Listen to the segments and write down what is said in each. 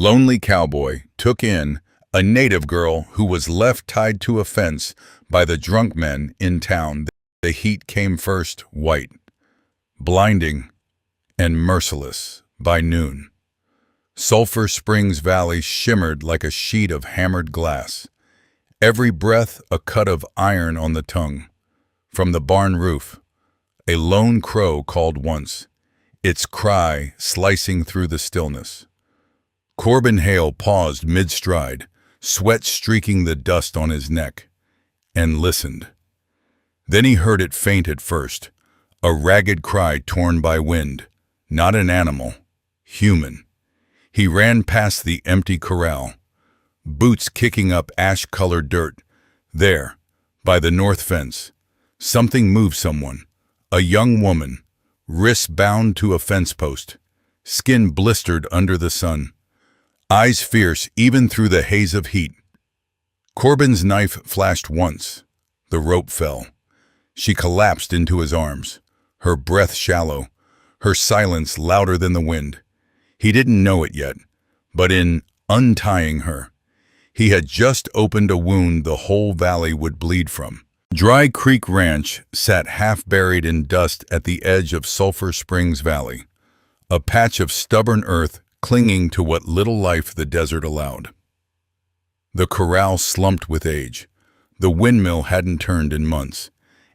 Lonely Cowboy took in a native girl who was left tied to a fence by the drunk men in town. The heat came first, white, blinding, and merciless by noon. Sulphur Springs Valley shimmered like a sheet of hammered glass, every breath a cut of iron on the tongue. From the barn roof, a lone crow called once, its cry slicing through the stillness. Corbin Hale paused mid-stride, sweat streaking the dust on his neck, and listened. Then he heard it faint at first, a ragged cry torn by wind, not an animal, human. He ran past the empty corral, boots kicking up ash-colored dirt. There, by the north fence, something moved someone, a young woman, wrists bound to a fence post, skin blistered under the sun, eyes fierce even through the haze of heat. Corbin's knife flashed once. The rope fell. She collapsed into his arms, her breath shallow, her silence louder than the wind. He didn't know it yet, but in untying her, he had just opened a wound the whole valley would bleed from. Dry Creek Ranch sat half-buried in dust at the edge of Sulphur Springs Valley, a patch of stubborn earth clinging to what little life the desert allowed. The corral slumped with age. The windmill hadn't turned in months,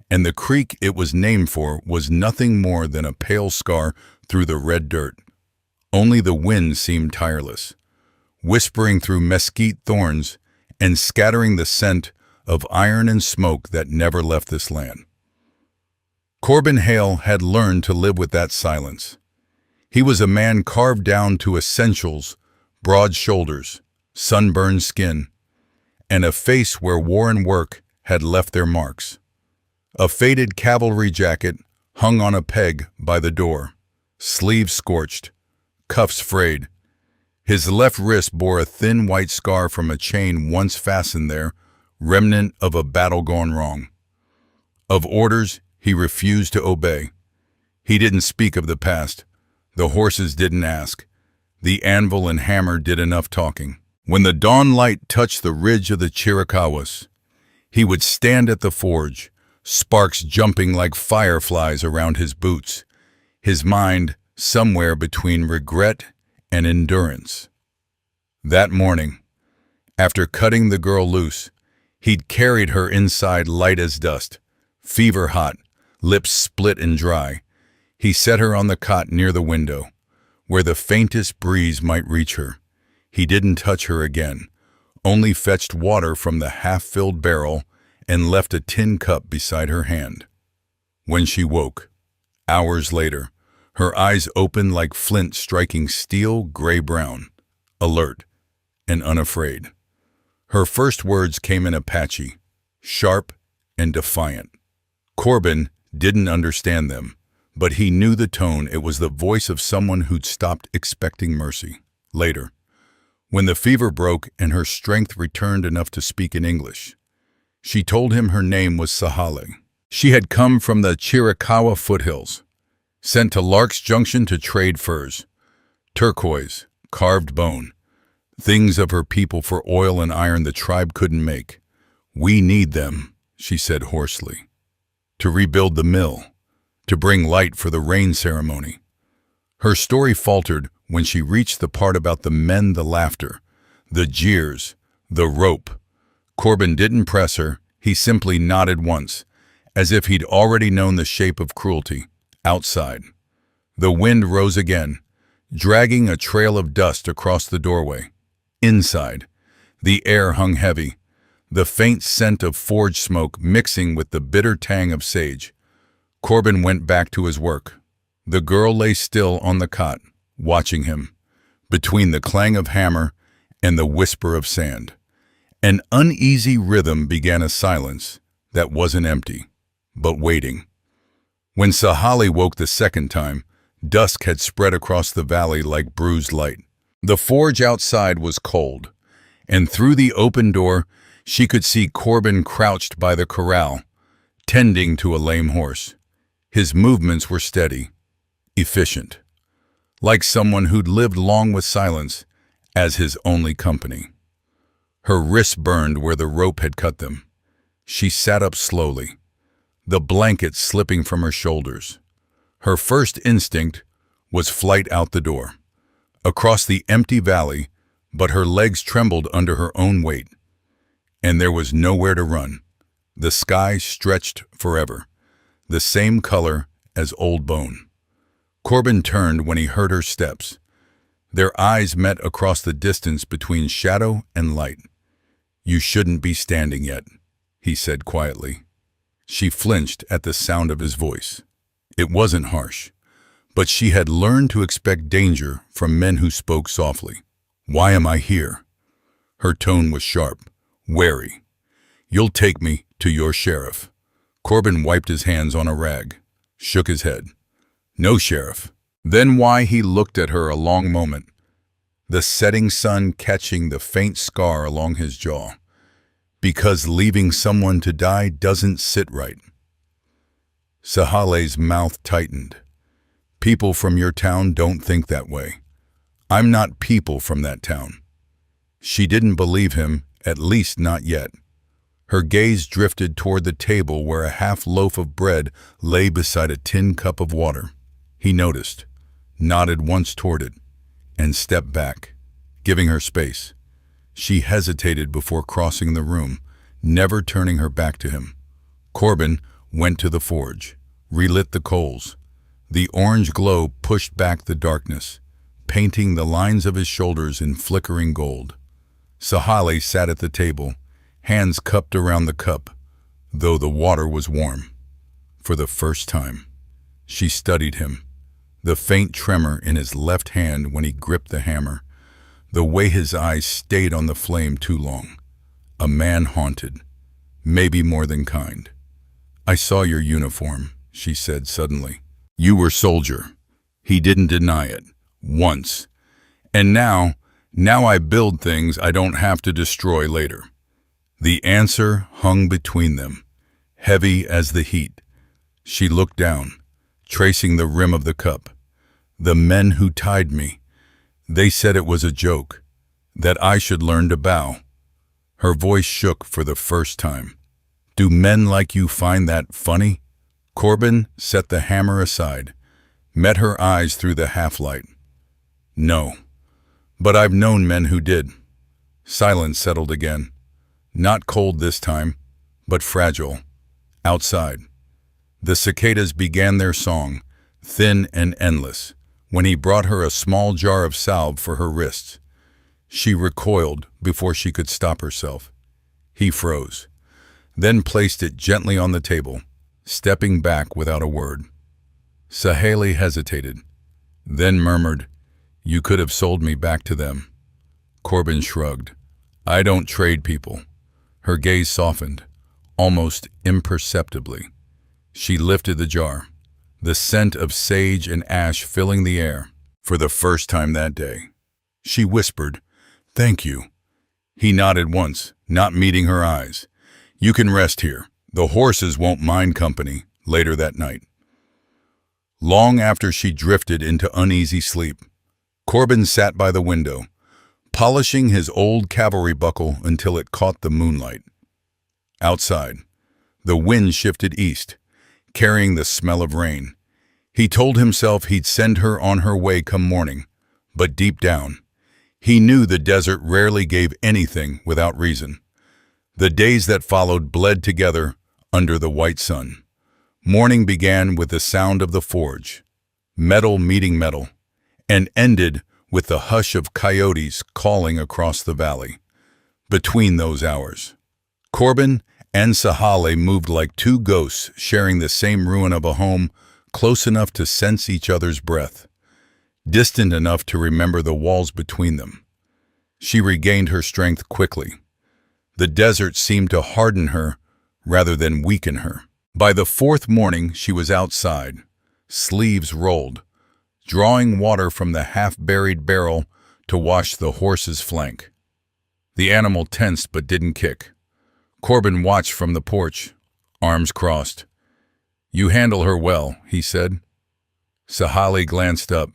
and the creek it was named for was nothing more than a pale scar through the red dirt. Only the wind seemed tireless, whispering through mesquite thorns and scattering the scent of iron and smoke that never left this land. Corbin Hale had learned to live with that silence. He was a man carved down to essentials, broad shoulders, sunburned skin, and a face where war and work had left their marks. A faded cavalry jacket hung on a peg by the door, sleeves scorched, cuffs frayed. His left wrist bore a thin white scar from a chain once fastened there, remnant of a battle gone wrong. Of orders he refused to obey. He didn't speak of the past. The horses didn't ask. The anvil and hammer did enough talking. When the dawn light touched the ridge of the Chiricahuas, he would stand at the forge, sparks jumping like fireflies around his boots, his mind somewhere between regret and endurance. That morning, after cutting the girl loose, he'd carried her inside light as dust, fever hot, lips split and dry. He set her on the cot near the window, where the faintest breeze might reach her. He didn't touch her again, only fetched water from the half-filled barrel and left a tin cup beside her hand. When she woke, hours later, her eyes opened like flint striking steel gray-brown, alert and unafraid. Her first words came in Apache, sharp and defiant. Corbin didn't understand them, but he knew the tone. It was the voice of someone who'd stopped expecting mercy. Later, when the fever broke and her strength returned enough to speak in English, she told him her name was Sahale. She had come from the Chiricahua foothills, sent to Lark's Junction to trade furs, turquoise, carved bone, things of her people for oil and iron the tribe couldn't make. "We need them," she said hoarsely, "to rebuild the mill, to bring light for the rain ceremony." Her story faltered when she reached the part about the men, the laughter, the jeers, the rope. Corbin didn't press her, he simply nodded once, as if he'd already known the shape of cruelty. Outside, the wind rose again, dragging a trail of dust across the doorway. Inside, the air hung heavy, the faint scent of forge smoke mixing with the bitter tang of sage. Corbin went back to his work. The girl lay still on the cot, watching him, between the clang of hammer and the whisper of sand. An uneasy rhythm began a silence that wasn't empty, but waiting. When Sahale woke the second time, dusk had spread across the valley like bruised light. The forge outside was cold, and through the open door she could see Corbin crouched by the corral, tending to a lame horse. His movements were steady, efficient, like someone who'd lived long with silence, as his only company. Her wrists burned where the rope had cut them. She sat up slowly, the blanket slipping from her shoulders. Her first instinct was flight out the door, across the empty valley, but her legs trembled under her own weight. And there was nowhere to run. The sky stretched forever, the same color as old bone. Corbin turned when he heard her steps. Their eyes met across the distance between shadow and light. "You shouldn't be standing yet," he said quietly. She flinched at the sound of his voice. It wasn't harsh, but she had learned to expect danger from men who spoke softly. "Why am I here?" Her tone was sharp, wary. "You'll take me to your sheriff." Corbin wiped his hands on a rag, shook his head. "No sheriff." Then why he looked at her a long moment, the setting sun catching the faint scar along his jaw. "Because leaving someone to die doesn't sit right." Sahale's mouth tightened. "People from your town don't think that way. I'm not people from that town." She didn't believe him, at least not yet. Her gaze drifted toward the table where a half loaf of bread lay beside a tin cup of water. He noticed, nodded once toward it, and stepped back, giving her space. She hesitated before crossing the room, never turning her back to him. Corbin went to the forge, relit the coals. The orange glow pushed back the darkness, painting the lines of his shoulders in flickering gold. Sahale sat at the table, hands cupped around the cup, though the water was warm. For the first time, she studied him, the faint tremor in his left hand when he gripped the hammer, the way his eyes stayed on the flame too long. A man haunted, maybe more than kind. "I saw your uniform," she said suddenly. "You were soldier." He didn't deny it, once. "And now I build things I don't have to destroy later." The answer hung between them, heavy as the heat. She looked down, tracing the rim of the cup. "The men who tied me, they said it was a joke, that I should learn to bow." Her voice shook for the first time. "Do men like you find that funny?" Corbin set the hammer aside, met her eyes through the half-light. "No, but I've known men who did." Silence settled again. Not cold this time, but fragile. Outside, the cicadas began their song, thin and endless, when he brought her a small jar of salve for her wrists. She recoiled before she could stop herself. He froze, then placed it gently on the table, stepping back without a word. Sahale hesitated, then murmured, "You could have sold me back to them." Corbin shrugged. "I don't trade people." Her gaze softened, almost imperceptibly. She lifted the jar, the scent of sage and ash filling the air. For the first time that day, she whispered, "Thank you." He nodded once, not meeting her eyes. "You can rest here. The horses won't mind company." Later that night, long after she drifted into uneasy sleep, Corbin sat by the window, polishing his old cavalry buckle until it caught the moonlight. Outside, the wind shifted east, carrying the smell of rain. He told himself he'd send her on her way come morning, but deep down, he knew the desert rarely gave anything without reason. The days that followed bled together under the white sun. Morning began with the sound of the forge, metal meeting metal, and ended with the hush of coyotes calling across the valley. Between those hours, Corbin and Sahale moved like two ghosts sharing the same ruin of a home, close enough to sense each other's breath, distant enough to remember the walls between them. She regained her strength quickly. The desert seemed to harden her rather than weaken her. By the fourth morning, she was outside, sleeves rolled, drawing water from the half-buried barrel to wash the horse's flank. The animal tensed but didn't kick. Corbin watched from the porch, arms crossed. "You handle her well," he said. Sahale glanced up,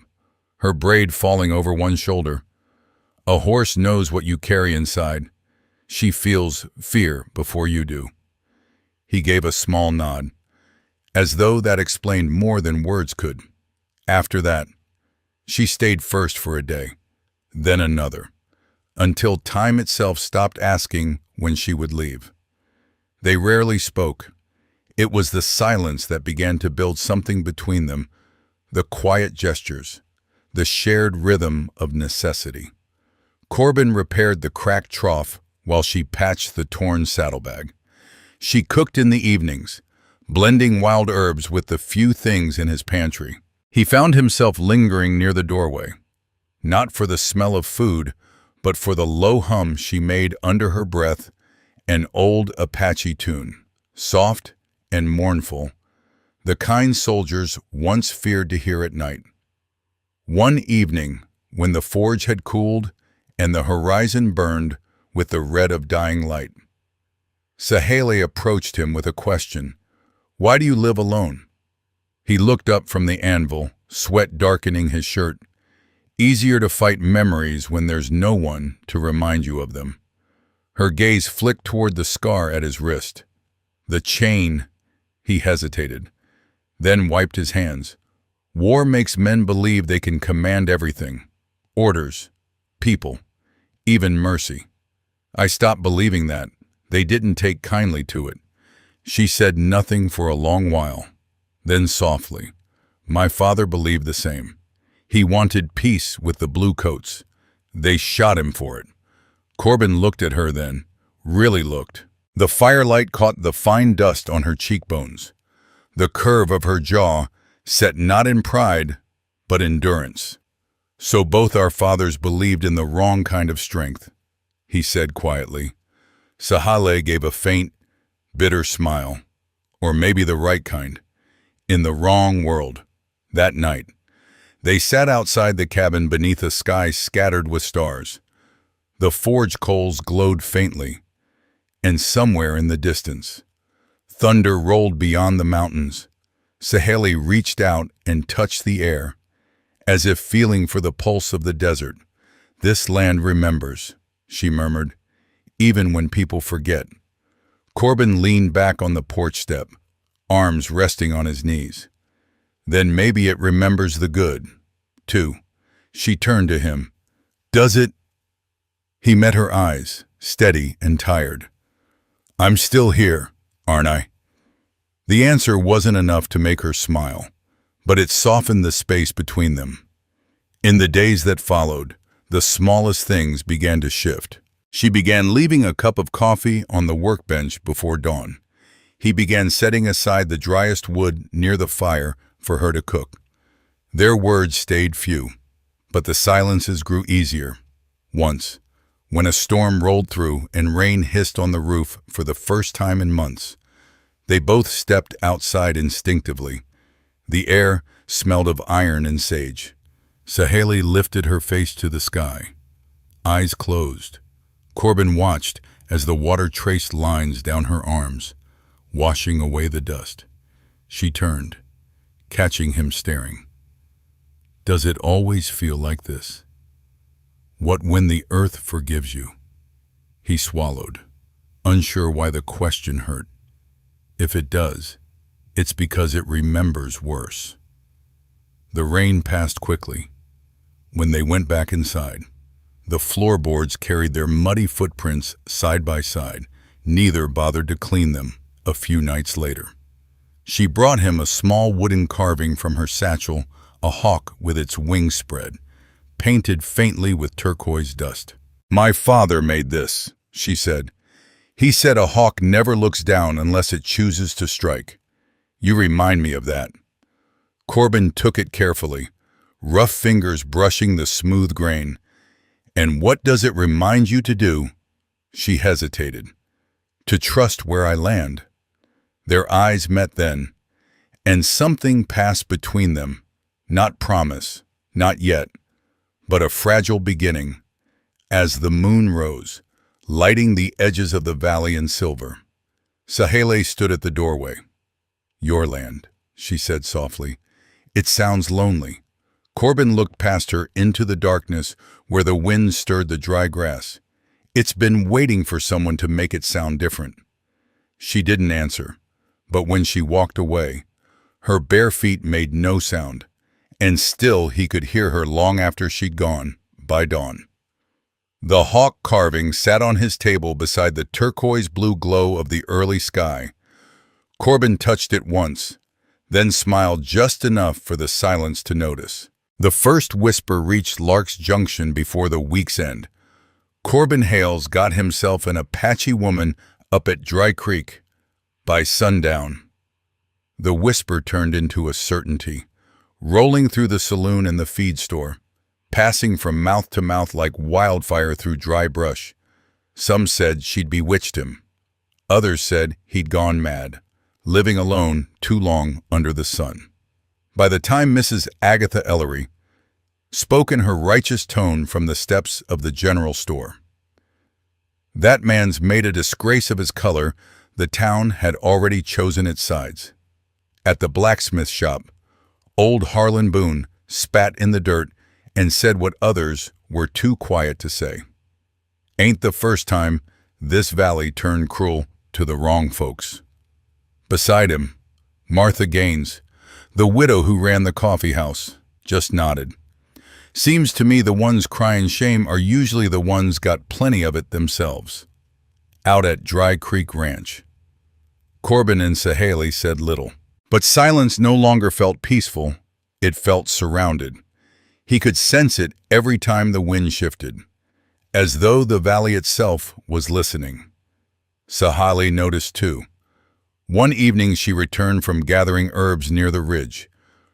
her braid falling over one shoulder. A horse knows what you carry inside. She feels fear before you do. He gave a small nod, as though that explained more than words could. After that, she stayed first for a day, then another, until time itself stopped asking when she would leave. They rarely spoke. It was the silence that began to build something between them, the quiet gestures, the shared rhythm of necessity. Corbin repaired the cracked trough while she patched the torn saddlebag. She cooked in the evenings, blending wild herbs with the few things in his pantry. He found himself lingering near the doorway, not for the smell of food, but for the low hum she made under her breath, an old Apache tune, soft and mournful, the kind soldiers once feared to hear at night. One evening, when the forge had cooled and the horizon burned with the red of dying light, Sahele approached him with a question. "Why do you live alone?" He looked up from the anvil, sweat darkening his shirt. Easier to fight memories when there's no one to remind you of them. Her gaze flicked toward the scar at his wrist. The chain. He hesitated, then wiped his hands. War makes men believe they can command everything. Orders, people, even mercy. I stopped believing that. They didn't take kindly to it. She said nothing for a long while. Then softly, "My father believed the same. He wanted peace with the bluecoats. They shot him for it." Corbin looked at her then, really looked. The firelight caught the fine dust on her cheekbones. The curve of her jaw, set not in pride, but endurance. "So both our fathers believed in the wrong kind of strength," he said quietly. Sahele gave a faint, bitter smile. Or maybe the right kind. In the wrong world. That night, they sat outside the cabin beneath a sky scattered with stars. The forge coals glowed faintly, and somewhere in the distance, thunder rolled beyond the mountains. Sahele reached out and touched the air, as if feeling for the pulse of the desert. "This land remembers," she murmured, "even when people forget." Corbin leaned back on the porch step, arms resting on his knees. "Then maybe it remembers the good, too." She turned to him. "Does it?" He met her eyes, steady and tired. "I'm still here, aren't I?" The answer wasn't enough to make her smile, but it softened the space between them. In the days that followed, the smallest things began to shift. She began leaving a cup of coffee on the workbench before dawn. He began setting aside the driest wood near the fire for her to cook. Their words stayed few, but the silences grew easier. Once, when a storm rolled through and rain hissed on the roof for the first time in months, they both stepped outside instinctively. The air smelled of iron and sage. Sahele lifted her face to the sky, eyes closed. Corbin watched as the water traced lines down her arms, washing away the dust. She turned, catching him staring. "Does it always feel like this? What when the earth forgives you?" He swallowed, unsure why the question hurt. "If it does, it's because it remembers worse." The rain passed quickly. When they went back inside, the floorboards carried their muddy footprints side by side. Neither bothered to clean them a few nights later. She brought him a small wooden carving from her satchel, a hawk with its wings spread, painted faintly with turquoise dust. "My father made this," she said. "He said a hawk never looks down unless it chooses to strike. You remind me of that." Corbin took it carefully, rough fingers brushing the smooth grain. "And what does it remind you to do?" She hesitated. "To trust where I land." Their eyes met then, and something passed between them. Not promise, not yet, but a fragile beginning. As the moon rose, lighting the edges of the valley in silver, Sahele stood at the doorway. "Your land," she said softly. "It sounds lonely." Corbin looked past her into the darkness where the wind stirred the dry grass. It's been waiting for someone to make it sound different. She didn't answer, but when she walked away, her bare feet made no sound, and still he could hear her long after she'd gone, by dawn. The hawk carving sat on his table beside the turquoise-blue glow of the early sky. Corbin touched it once, then smiled just enough for the silence to notice. The first whisper reached Lark's Junction before the week's end. Corbin Hales got himself an Apache woman up at Dry Creek by sundown. The whisper turned into a certainty, rolling through the saloon and the feed store, passing from mouth to mouth like wildfire through dry brush. Some said she'd bewitched him. Others said he'd gone mad, living alone too long under the sun. By the time Mrs. Agatha Ellery spoke in her righteous tone from the steps of the general store, "That man's made a disgrace of his color," the town had already chosen its sides. At the blacksmith shop, old Harlan Boone spat in the dirt and said what others were too quiet to say. Ain't the first time this valley turned cruel to the wrong folks. Beside him, Martha Gaines, the widow who ran the coffee house, just nodded. Seems to me the ones crying shame are usually the ones got plenty of it themselves. Out at Dry Creek Ranch, Corbin and Sahaley said little. But silence no longer felt peaceful, it felt surrounded. He could sense it every time the wind shifted, as though the valley itself was listening. Sahaley noticed too. One evening she returned from gathering herbs near the ridge,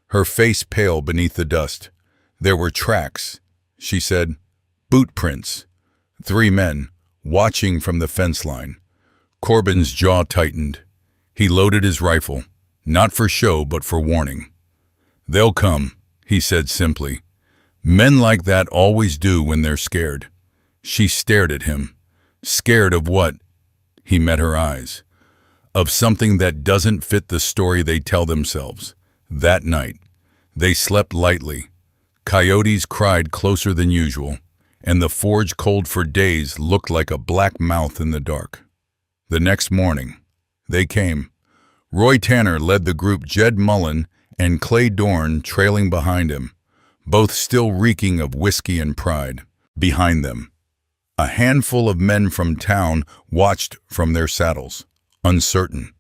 her face pale beneath the dust. There were tracks, she said, boot prints. 3 men, watching from the fence line. Corbin's jaw tightened. He loaded his rifle, not for show but for warning. "They'll come," he said simply. "Men like that always do when they're scared." She stared at him. Scared of what? He met her eyes. Of something that doesn't fit the story they tell themselves. That night, they slept lightly. Coyotes cried closer than usual, and the forge cold for days looked like a black mouth in the dark. The next morning, they came. Roy Tanner led the group, Jed Mullen and Clay Dorn trailing behind him, both still reeking of whiskey and pride. Behind them, a handful of men from town watched from their saddles, uncertain,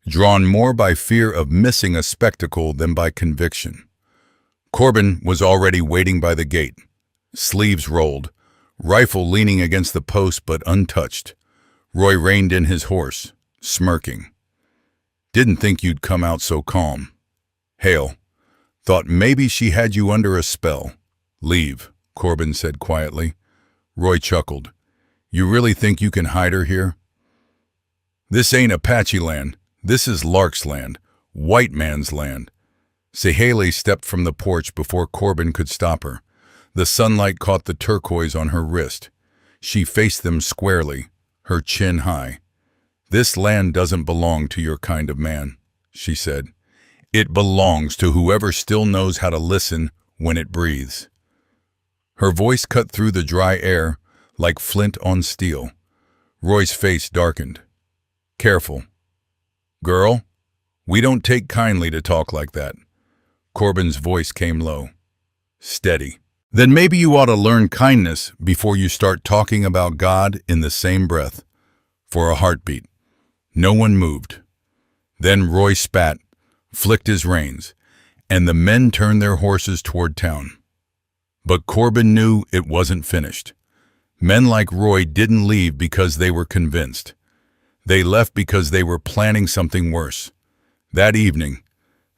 drawn more by fear of missing a spectacle than by conviction. Corbin was already waiting by the gate, sleeves rolled, rifle leaning against the post but untouched. Roy reined in his horse, smirking. "Didn't think you'd come out so calm. Hale, thought maybe she had you under a spell." "Leave," Corbin said quietly. Roy chuckled. "You really think you can hide her here? This ain't Apache land. This is Lark's land, white man's land." Sahaley stepped from the porch before Corbin could stop her. The sunlight caught the turquoise on her wrist. She faced them squarely, her chin high. "This land doesn't belong to your kind of man," she said. "It belongs to whoever still knows how to listen when it breathes." Her voice cut through the dry air like flint on steel. Roy's face darkened. "Careful. Girl, we don't take kindly to talk like that." Corbin's voice came low. "Steady. Then maybe you ought to learn kindness before you start talking about God in the same breath." For a heartbeat, no one moved. Then Roy spat, flicked his reins, and the men turned their horses toward town. But Corbin knew it wasn't finished. Men like Roy didn't leave because they were convinced. They left because they were planning something worse. That evening,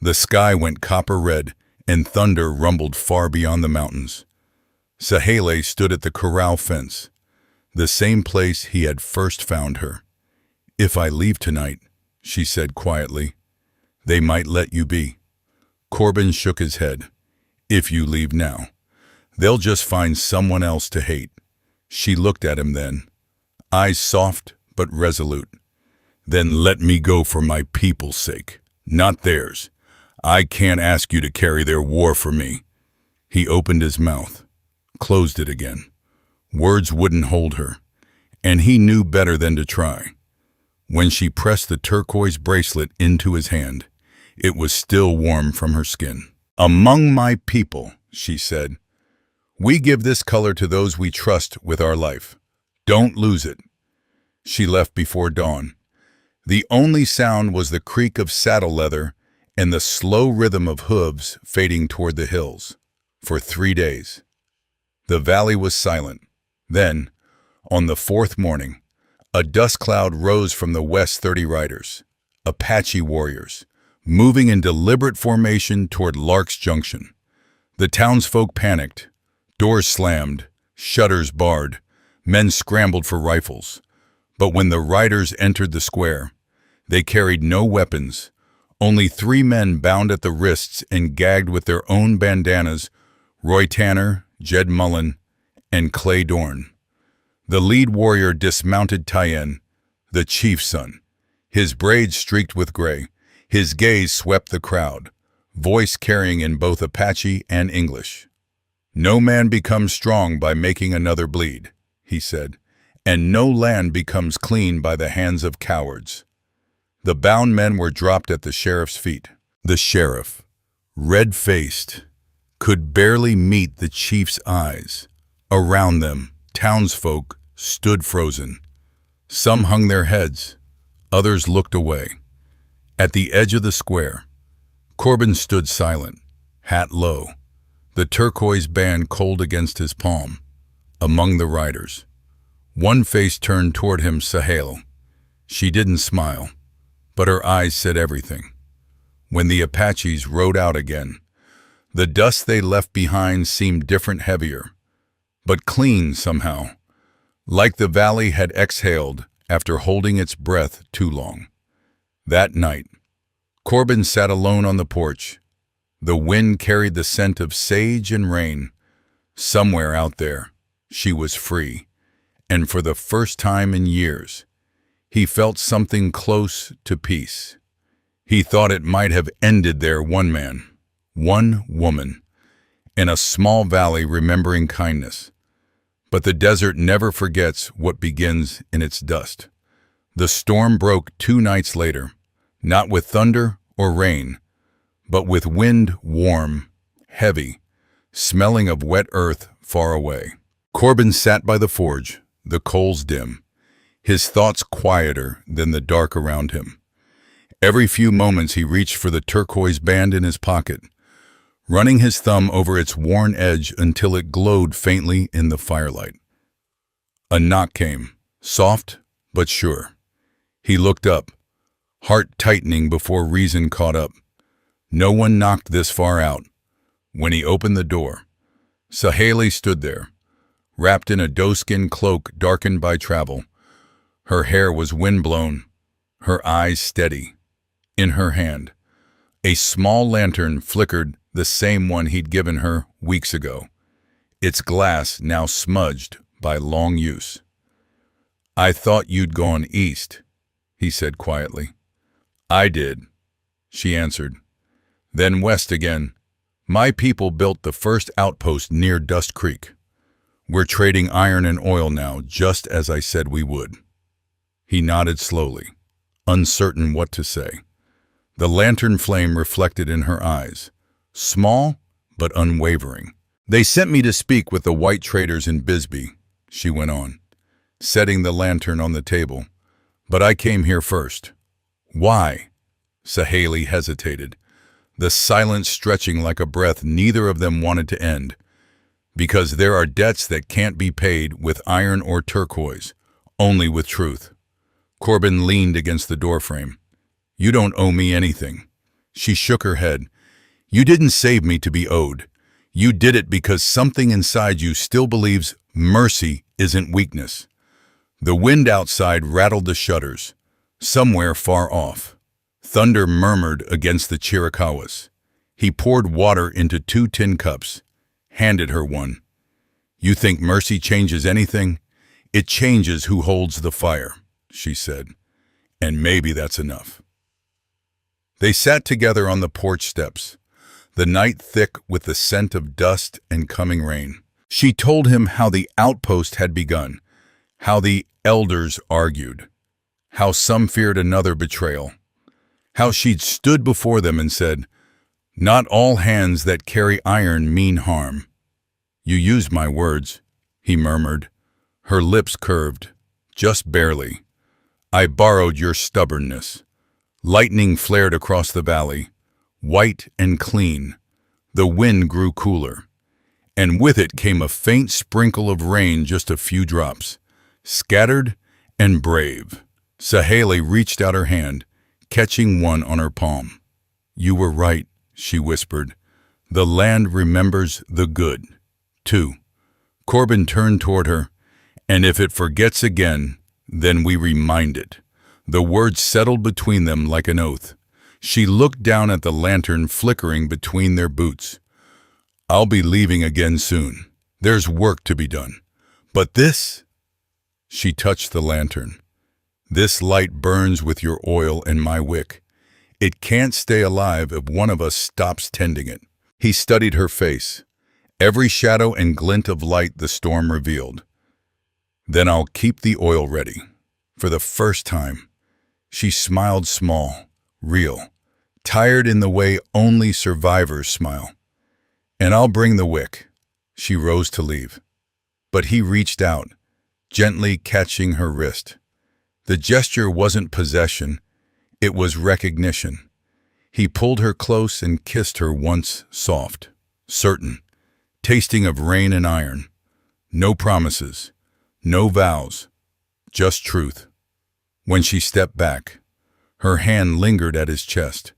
the sky went copper red and thunder rumbled far beyond the mountains. Sahaley stood at the corral fence, the same place he had first found her. "If I leave tonight," she said quietly, "they might let you be." Corbin shook his head. "If you leave now, they'll just find someone else to hate." She looked at him then, eyes soft but resolute. "Then let me go for my people's sake, not theirs. I can't ask you to carry their war for me." He opened his mouth, closed it again. Words wouldn't hold her, and he knew better than to try. When she pressed the turquoise bracelet into his hand, it was still warm from her skin. "Among my people," she said, "we give this color to those we trust with our life. Don't lose it." She left before dawn. The only sound was the creak of saddle leather and the slow rhythm of hooves fading toward the hills. For 3 days. The valley was silent. Then, on the 4th morning, a dust cloud rose from the west. 30 riders, Apache warriors, moving in deliberate formation toward Lark's Junction. The townsfolk panicked. Doors slammed, shutters barred, men scrambled for rifles. But when the riders entered the square, they carried no weapons, only 3 men bound at the wrists and gagged with their own bandanas: Roy Tanner, Jed Mullen, and Clay Dorn. The lead warrior dismounted Tyen, the chief's son. His braids streaked with gray, his gaze swept the crowd, voice carrying in both Apache and English. "No man becomes strong by making another bleed," he said, "and no land becomes clean by the hands of cowards." The bound men were dropped at the sheriff's feet. The sheriff, red-faced, could barely meet the chief's eyes. Around them, townsfolk stood frozen. Some hung their heads, others looked away. At the edge of the square, Corbin stood silent, hat low, the turquoise band cold against his palm. Among the riders, one face turned toward him: Sahel. She didn't smile, but her eyes said everything. When the Apaches rode out again, the dust they left behind seemed different, heavier, but clean somehow, like the valley had exhaled after holding its breath too long. That night, Corbin sat alone on the porch. The wind carried the scent of sage and rain. Somewhere out there, she was free, and for the first time in years, he felt something close to peace. He thought it might have ended there: one man, one woman, in a small valley remembering kindness. But the desert never forgets what begins in its dust. The storm broke 2 nights later, not with thunder or rain, but with wind, warm, heavy, smelling of wet earth far away. Corbin sat by the forge, the coals dim, his thoughts quieter than the dark around him. Every few moments he reached for the turquoise band in his pocket, running his thumb over its worn edge until it glowed faintly in the firelight. A knock came, soft but sure. He looked up, heart tightening before reason caught up. No one knocked this far out. When he opened the door, Saheli stood there, wrapped in a doeskin cloak darkened by travel. Her hair was windblown, her eyes steady. In her hand, a small lantern flickered, the same one he'd given her weeks ago, its glass now smudged by long use. "I thought you'd gone east," he said quietly. "I did," she answered. "Then west again. My people built the first outpost near Dust Creek. We're trading iron and oil now, just as I said we would." He nodded slowly, uncertain what to say. The lantern flame reflected in her eyes, small but unwavering. "They sent me to speak with the white traders in Bisbee," she went on, setting the lantern on the table. "But I came here first." "Why?" Saheli hesitated, the silence stretching like a breath neither of them wanted to end. "Because there are debts that can't be paid with iron or turquoise, only with truth." Corbin leaned against the doorframe. "You don't owe me anything." She shook her head. "You didn't save me to be owed. You did it because something inside you still believes mercy isn't weakness." The wind outside rattled the shutters. Somewhere far off, thunder murmured against the Chiricahuas. He poured water into 2 tin cups, handed her one. "You think mercy changes anything? It changes who holds the fire," she said. "And maybe that's enough." They sat together on the porch steps, the night thick with the scent of dust and coming rain. She told him how the outpost had begun, how the elders argued, how some feared another betrayal, how she'd stood before them and said, "Not all hands that carry iron mean harm." "You used my words," he murmured. Her lips curved, just barely. "I borrowed your stubbornness." Lightning flared across the valley, white and clean. The wind grew cooler, and with it came a faint sprinkle of rain, just a few drops, scattered and brave. Sahaley reached out her hand, catching one on her palm. "You were right," she whispered. "The land remembers the good, too." Corbin turned toward her. "And if it forgets again, then we remind it." The words settled between them like an oath. She looked down at the lantern flickering between their boots. "I'll be leaving again soon. There's work to be done. But this—" She touched the lantern. "This light burns with your oil and my wick. It can't stay alive if one of us stops tending it." He studied her face, every shadow and glint of light the storm revealed. "Then I'll keep the oil ready." For the first time, she smiled small, real, tired in the way only survivors smile. "And I'll bring the wick." She rose to leave, but he reached out, gently catching her wrist. The gesture wasn't possession, it was recognition. He pulled her close and kissed her once, soft, certain, tasting of rain and iron. No promises, no vows, just truth. When she stepped back, her hand lingered at his chest,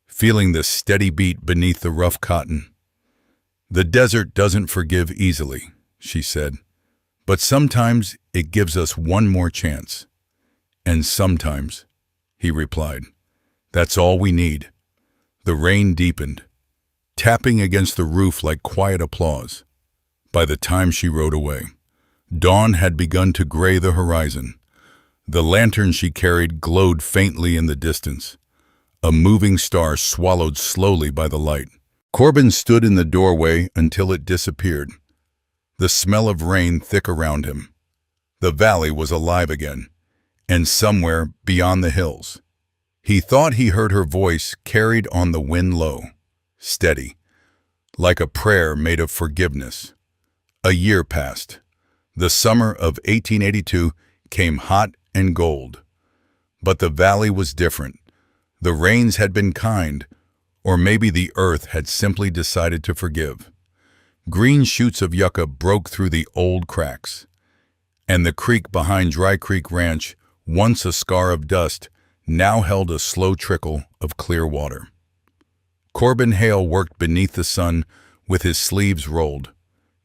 feeling the steady beat beneath the rough cotton. "The desert doesn't forgive easily," she said, "but sometimes it gives us one more chance." "And sometimes," he replied, "that's all we need." The rain deepened, tapping against the roof like quiet applause. By the time she rode away, dawn had begun to gray the horizon. The lantern she carried glowed faintly in the distance, a moving star swallowed slowly by the light. Corbin stood in the doorway until it disappeared, the smell of rain thick around him. The valley was alive again, and somewhere beyond the hills. He thought he heard her voice carried on the wind low, steady, like a prayer made of forgiveness. A year passed. The summer of 1882 came hot and gold. But the valley was different. The rains had been kind, or maybe the earth had simply decided to forgive. Green shoots of yucca broke through the old cracks, and the creek behind Dry Creek Ranch, once a scar of dust, now held a slow trickle of clear water. Corbin Hale worked beneath the sun with his sleeves rolled,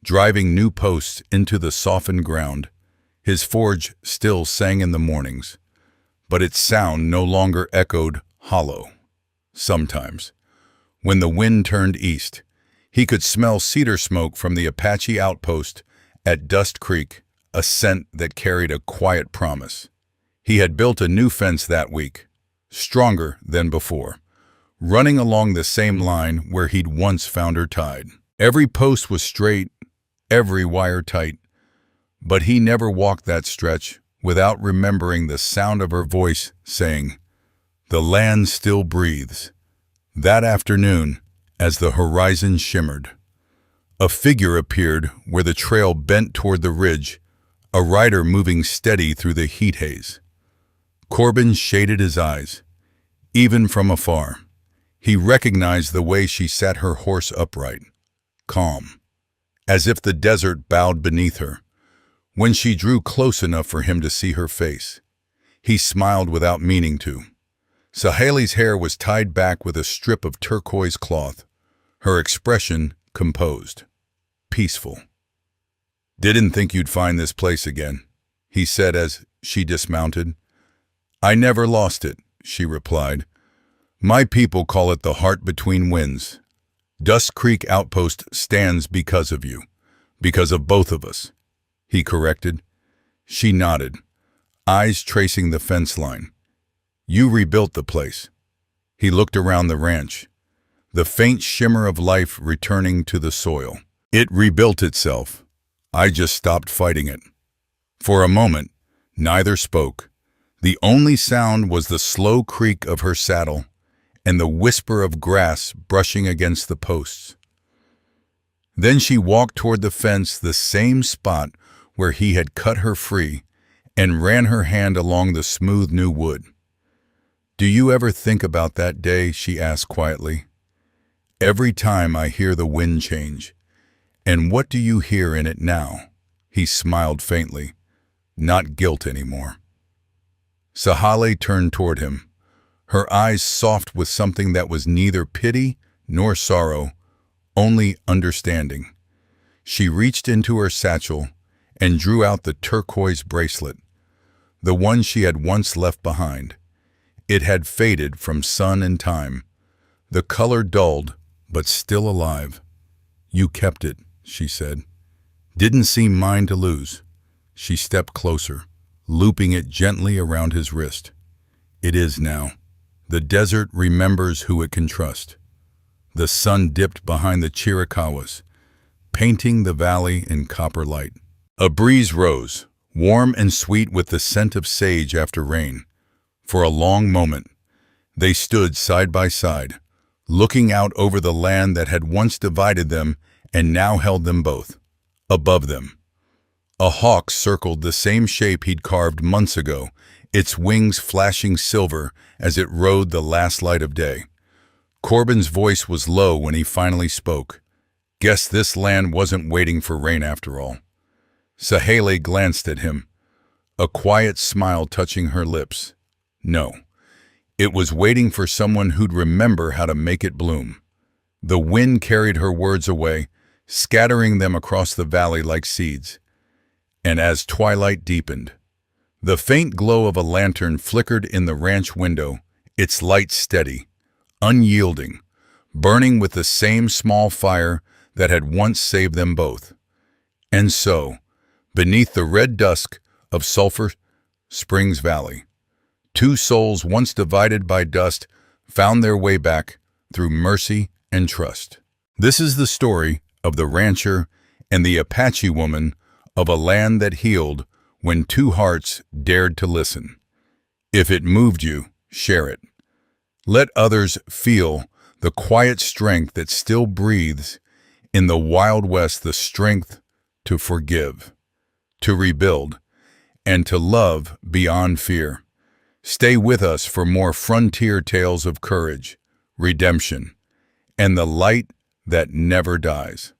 driving new posts into the softened ground. His forge still sang in the mornings, but its sound no longer echoed hollow. Sometimes, when the wind turned east, he could smell cedar smoke from the Apache outpost at Dust Creek, a scent that carried a quiet promise. He had built a new fence that week, stronger than before, running along the same line where he'd once found her tied. Every post was straight, every wire tight, but he never walked that stretch without remembering the sound of her voice saying, "The land still breathes." That afternoon, as the horizon shimmered, a figure appeared where the trail bent toward the ridge, a rider moving steady through the heat haze. Corbin shaded his eyes. Even from afar, he recognized the way she sat her horse upright, calm, as if the desert bowed beneath her. When she drew close enough for him to see her face, he smiled without meaning to. Sahaley's hair was tied back with a strip of turquoise cloth, her expression composed, peaceful. "Didn't think you'd find this place again," he said as she dismounted. "I never lost it," she replied. "My people call it the heart between winds. Dust Creek Outpost stands because of you, because of both of us," he corrected. She nodded, eyes tracing the fence line. "You rebuilt the place." He looked around the ranch. the faint shimmer of life returning to the soil. It rebuilt itself. I just stopped fighting it. For a moment, neither spoke. The only sound was the slow creak of her saddle and the whisper of grass brushing against the posts. Then she walked toward the fence, the same spot where he had cut her free, and ran her hand along the smooth new wood. "Do you ever think about that day?" she asked quietly. "Every time I hear the wind change. And what do you hear in it now?" He smiled faintly. "Not guilt anymore." Sahale turned toward him, her eyes soft with something that was neither pity nor sorrow, only understanding. She reached into her satchel and drew out the turquoise bracelet, the one she had once left behind. It had faded from sun and time, the color dulled, but still alive. "You kept it," she said. "Didn't seem mine to lose." She stepped closer, looping it gently around his wrist. "It is now. The desert remembers who it can trust." The sun dipped behind the Chiricahuas, painting the valley in copper light. A breeze rose, warm and sweet with the scent of sage after rain. For a long moment, they stood side by side, looking out over the land that had once divided them and now held them both. Above them, a hawk circled the same shape he'd carved months ago, its wings flashing silver as it rode the last light of day. Corbin's voice was low when he finally spoke. "Guess this land wasn't waiting for rain after all." Sahale glanced at him, a quiet smile touching her lips. No, it was waiting for someone who'd remember how to make it bloom. The wind carried her words away, scattering them across the valley like seeds. And as twilight deepened, the faint glow of a lantern flickered in the ranch window, its light steady, unyielding, burning with the same small fire that had once saved them both. And so, beneath the red dusk of Sulphur Springs Valley, two souls once divided by dust found their way back through mercy and trust. This is the story of the rancher and the Apache woman of a land that healed when two hearts dared to listen. If it moved you, share it. Let others feel the quiet strength that still breathes in the Wild West, the strength to forgive, to rebuild, and to love beyond fear. Stay with us for more frontier tales of courage, redemption, and the light that never dies.